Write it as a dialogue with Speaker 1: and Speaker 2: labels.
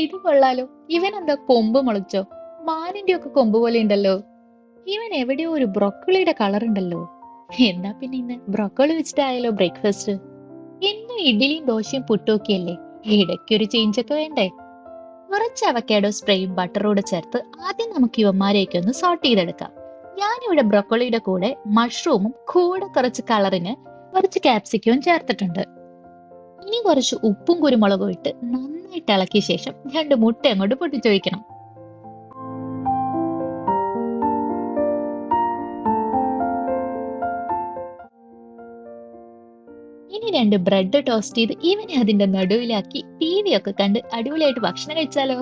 Speaker 1: ഇത് കൊള്ളാലോ. ഇവൻ എന്താ കൊമ്പ് മുളച്ചോ? മാനിന്റെ ഒക്കെ കൊമ്പ് പോലെ ഉണ്ടല്ലോ. ഇവൻ എവിടെയോ ഒരു ബ്രോക്കോളിയുടെ കളർ ഉണ്ടല്ലോ. എന്നാ പിന്നെ ഇന്ന് ബ്രോക്കോളി വെച്ചിട്ടായാലോ ബ്രേക്ക്ഫാസ്റ്റ്? എന്നും ഇഡ്ഡലിയും ദോശയും പുട്ടുമൊക്കെയല്ലേ, ഇടയ്ക്കൊരു ചേഞ്ച് ഒക്കെ വേണ്ടേ? കുറച്ച് അവക്കാഡോ സ്പ്രേയും ബട്ടറൂടെ ചേർത്ത് ആദ്യം നമുക്ക് ഇവന്മാരെയൊക്കെ ഒന്ന് സോർട്ട് ചെയ്തെടുക്കാം. ഞാനിവിടെ ബ്രോക്കോളിയുടെ കൂടെ മഷ്റൂമും കൂടെ കുറച്ച് കളറിന് കുറച്ച് ക്യാപ്സിക്കവും ചേർത്തിട്ടുണ്ട്. ഇനി കുറച്ച് ഉപ്പും കുരുമുളകും ഇട്ട് നന്നായിട്ട് ഇളക്കിയ ശേഷം രണ്ട് മുട്ട അങ്ങോട്ട് പൊട്ടിച്ചൊഴിക്കണം. ഇനി രണ്ട് ബ്രെഡ് ടോസ്റ്റ് ചെയ്ത് ഇവനെ അതിന്റെ നടുവിലാക്കി ടി വി ഒക്കെ കണ്ട് അടിപൊളിയായിട്ട് ഭക്ഷണം കഴിച്ചാലോ.